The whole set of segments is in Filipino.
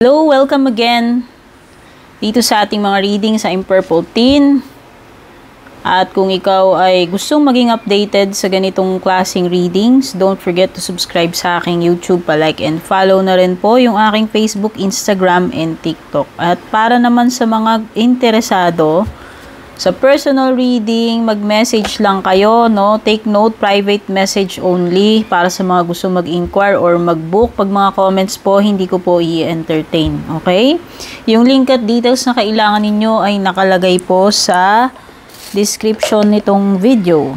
Hello, welcome again dito sa ating mga reading sa Impurple Teen. At kung ikaw ay gustong maging updated sa ganitong klaseng readings, don't forget to subscribe sa aking YouTube, pa-like and follow na rin po yung aking Facebook, Instagram, and TikTok. At para naman sa mga interesado sa personal reading, mag-message lang kayo, no? Take note, private message only para sa mga gusto mag-inquire or mag-book. Pag mga comments po, hindi ko po i-entertain, okay? Yung link at details na kailangan ninyo ay nakalagay po sa description nitong video.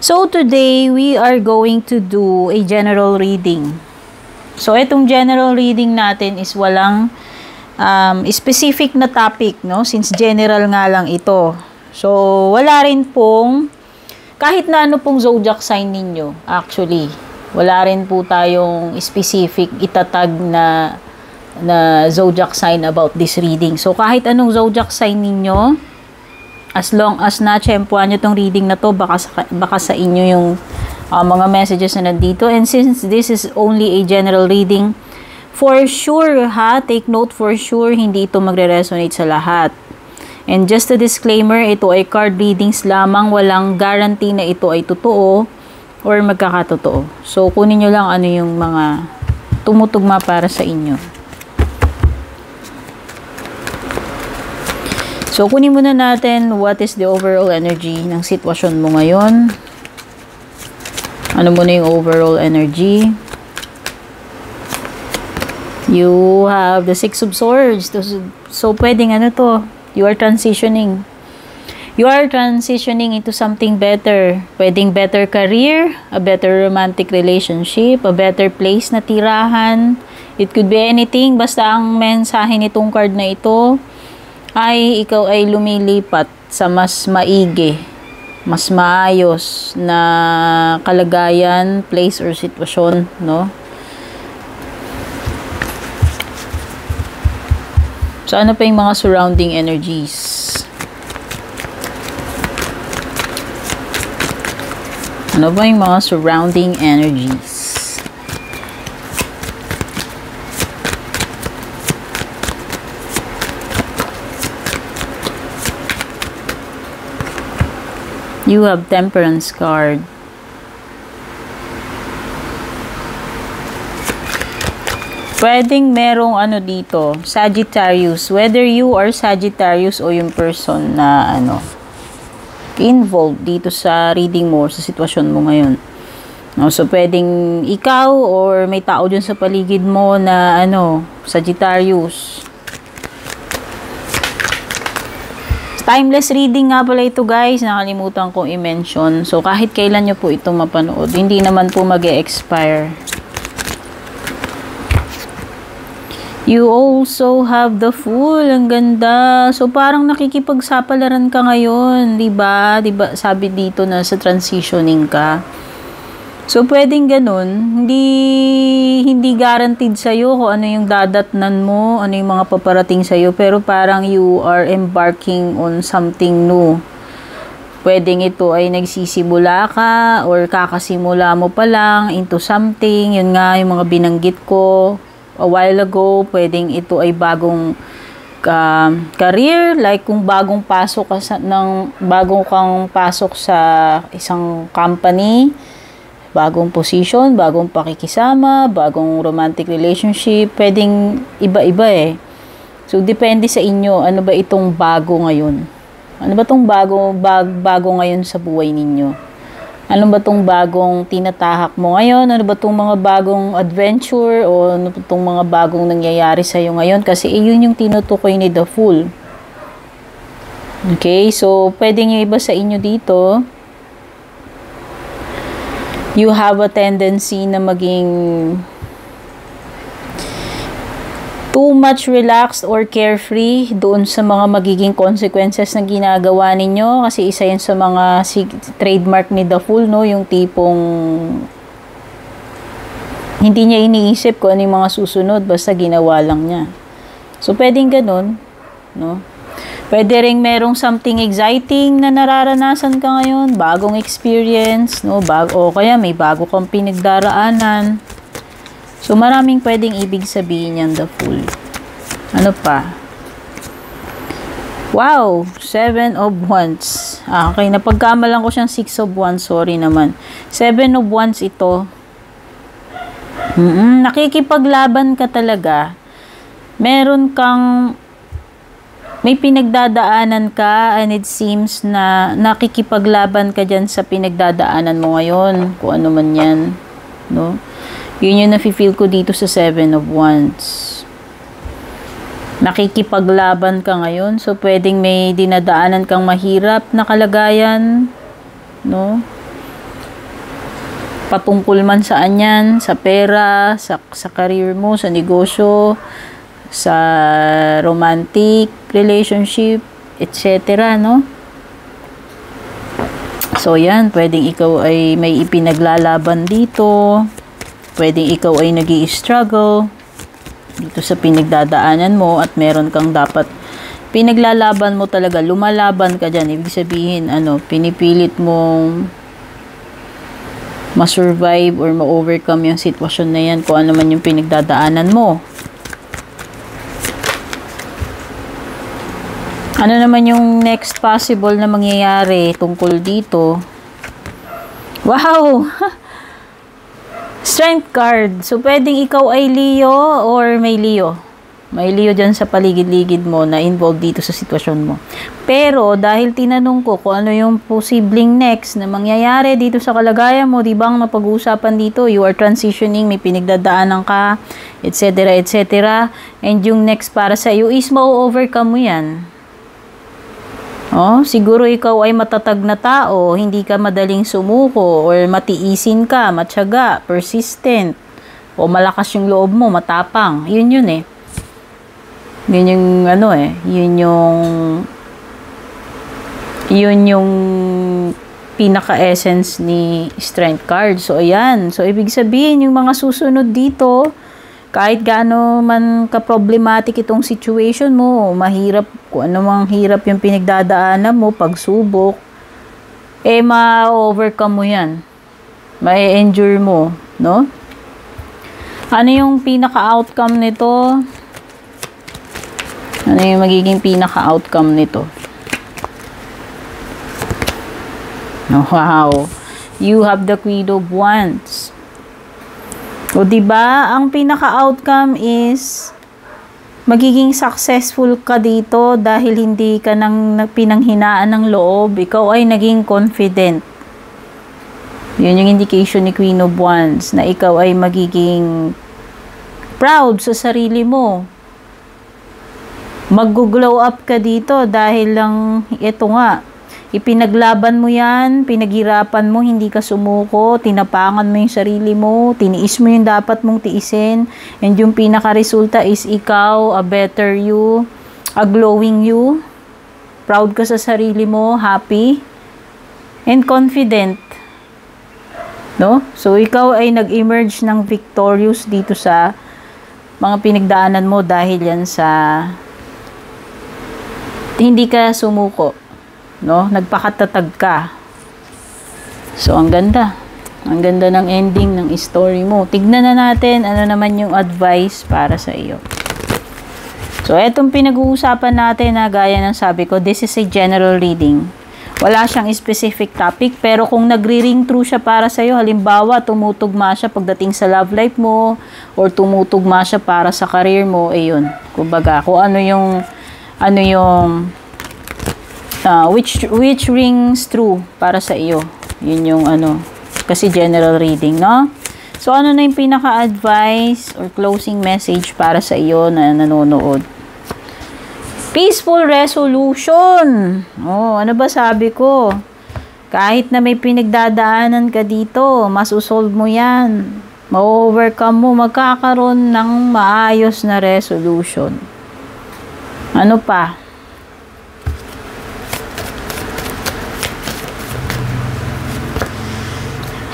So today, we are going to do a general reading. So itong general reading natin is walang specific na topic, no? Since general nga lang ito. So, wala rin pong, kahit na ano pong zodiac sign ninyo, actually. Wala rin po tayong specific itatag na zodiac sign about this reading. So, kahit anong zodiac sign ninyo, as long as na-tsempuan nyo tong reading na to, baka sa inyo yung mga messages na nandito. And since this is only a general reading, for sure ha, take note, for sure, hindi ito magre-resonate sa lahat. And just a disclaimer, ito ay card readings lamang, walang guarantee na ito ay totoo or magkakatotoo. So, kunin nyo lang ano yung mga tumutugma para sa inyo. So, kunin muna natin what is the overall energy ng sitwasyon mo ngayon. Ano muna yung overall energy? You have the Six of Swords. So, pwedeng ano to? You are transitioning. You are transitioning into something better. Pwedeng better career, a better romantic relationship, a better place na tirahan. It could be anything. Basta ang mensahe nitong card na ito ay ikaw ay lumilipat sa mas maigi, mas maayos na kalagayan, place or sitwasyon, no? So, ano pa yung mga surrounding energies? Ano ba yung mga surrounding energies? You have Temperance card. Pwedeng merong ano dito, Sagittarius. Whether you are Sagittarius o yung person na involved dito sa reading mo, sa sitwasyon mo ngayon. No, so, pwedeng ikaw or may tao dyan sa paligid mo na Sagittarius. Timeless reading nga pala ito, guys. Nakalimutan kong i-mention. So, kahit kailan nyo po ito mapanood, hindi naman po mag-e-expire. You also have the Fool. Ang ganda. So, parang nakikipagsapalaran ka ngayon. Diba? Diba? Sabi dito na sa transitioning ka. So, pwedeng ganun. Hindi guaranteed sa'yo kung ano yung dadatnan mo, ano yung mga paparating sa'yo. Pero parang you are embarking on something new. Pwedeng ito ay nagsisimula ka or kakasimula mo pa lang into something. Yun nga yung mga binanggit ko a while ago. Pwedeng ito ay bagong career, like kung bagong kang pasok sa isang company, bagong position, bagong pakikisama, bagong romantic relationship, pwedeng iba-iba eh. So depende sa inyo, ano ba itong bago ngayon? Ano ba itong bago ngayon sa buhay ninyo? Ano ba itong bagong tinatahak mo ngayon? Ano ba itong mga bagong adventure? O ano ba itong mga bagong nangyayari sa'yo ngayon? Kasi yun yung tinutukoy ni The Fool. Okay, so pwedeng yung iba sa inyo dito, you have a tendency na maging too much relaxed or carefree doon sa mga magiging consequences na ginagawa ninyo. Kasi isa yan sa mga trademark ni The Fool, no? Yung tipong hindi niya iniisip kung ano yung mga susunod, basta ginawa lang niya. So, pwedeng ganun, no? Pwede ring merong something exciting na nararanasan ka ngayon, bagong experience, no? O kaya may bago kang pinagdaraanan. So, maraming pwedeng ibig sabihin yan, The Fool. Ano pa? Wow! 7 of Wands. Okay, napagkamalan ko siyang 6 of Wands. Sorry naman. 7 of Wands ito. Nakikipaglaban ka talaga. Meron kang may pinagdadaanan ka and it seems na nakikipaglaban ka dyan sa pinagdadaanan mo ngayon. Kung ano man yan. No? Yun yung nafe-feel ko dito sa 7 of Wands. Nakikipaglaban ka ngayon. So, pwedeng may dinadaanan kang mahirap na kalagayan. No? Patungkol man saan yan. Sa pera, sa career mo, sa negosyo, sa romantic relationship, etc. No? So, yan. Pwedeng ikaw ay may ipinaglalaban dito. Pwedeng ikaw ay nag-i-struggle dito sa pinagdadaanan mo at meron kang dapat pinaglalaban mo talaga. Lumalaban ka dyan. Ibig sabihin, pinipilit mong ma-survive or ma-overcome yung sitwasyon na yan kung ano man yung pinagdadaanan mo. Ano naman yung next possible na mangyayari tungkol dito? Wow! Strength card. So, pwedeng ikaw ay Leo or may Leo. May Leo dyan sa paligid-ligid mo na involved dito sa sitwasyon mo. Pero, dahil tinanong ko kung ano yung posibleng next na mangyayari dito sa kalagayan mo, di ba ang napag-uusapan dito, you are transitioning, may pinagdadaanan ka, etc., etc. And yung next para sa iyo is ma-overcome mo yan. Siguro ikaw ay matatag na tao, hindi ka madaling sumuko, or matiisin ka, matyaga, persistent, o malakas yung loob mo, matapang. Yun eh. Yun yung pinaka-essence ni Strength card. So, ayan. So, ibig sabihin, yung mga susunod dito, kahit gaano man ka-problematic itong situation mo, mahirap, kung ano mang hirap yung pinagdadaanan mo, pagsubok, ma-overcome mo yan. Ma-endure mo, no? Ano yung pinaka-outcome nito? Ano yung magiging pinaka-outcome nito? Wow! You have the Queen of Wands. O, diba, ang pinaka-outcome is magiging successful ka dito dahil hindi ka nang pinanghinaan ng loob. Ikaw ay naging confident. Yun yung indication ni Queen of Wands, na ikaw ay magiging proud sa sarili mo. Mag-glow up ka dito dahil lang, ito nga, ipinaglaban mo yan, pinaghirapan mo, hindi ka sumuko, tinapangan mo yung sarili mo, tiniis mo yung dapat mong tiisin, and yung pinaka-resulta is ikaw, a better you, a glowing you, proud ka sa sarili mo, happy, and confident. No? So, ikaw ay nag-emerge ng victorious dito sa mga pinagdaanan mo dahil yan sa hindi ka sumuko. No? Nagpakatatag ka. So, ang ganda. Ang ganda ng ending ng story mo. Tignan na natin ano naman yung advice para sa iyo. So, etong pinag-uusapan natin na gaya ng sabi ko, this is a general reading. Wala siyang specific topic, pero kung nagri-ring true siya para sa iyo, halimbawa, tumutugma siya pagdating sa love life mo, or tumutugma siya para sa career mo, yun. Kumbaga, kung which rings true para sa iyo. Yun yung kasi general reading, no? So, ano na yung pinaka-advice or closing message para sa iyo na nanonood? Peaceful resolution. Ano ba sabi ko? Kahit na may pinagdadaanan ka dito, masusolve mo yan. Ma-overcome mo, magkakaroon ng maayos na resolution. Ano pa?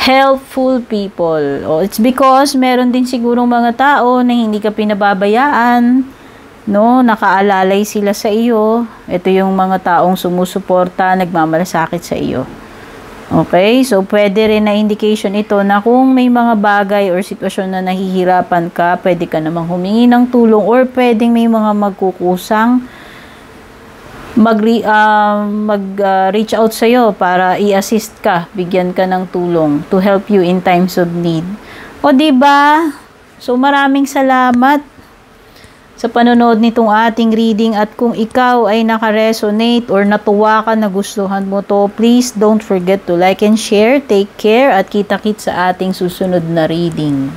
Helpful people. It's because meron din sigurong mga tao na hindi ka pinababayaan, no? Nakaalalay sila sa iyo. Ito yung mga taong sumusuporta, nagmamalasakit sa iyo. Okay, so pwede rin na indication ito na kung may mga bagay or sitwasyon na nahihirapan ka, pwede ka namang humingi ng tulong or pwedeng may mga magkukusang reach out sa'yo para i-assist ka, bigyan ka ng tulong to help you in times of need. O diba? So maraming salamat sa panonood nitong ating reading, at kung ikaw ay naka-resonate or natuwa ka, nagustuhan mo to, please don't forget to like and share. Take care at kita-kits sa ating susunod na reading.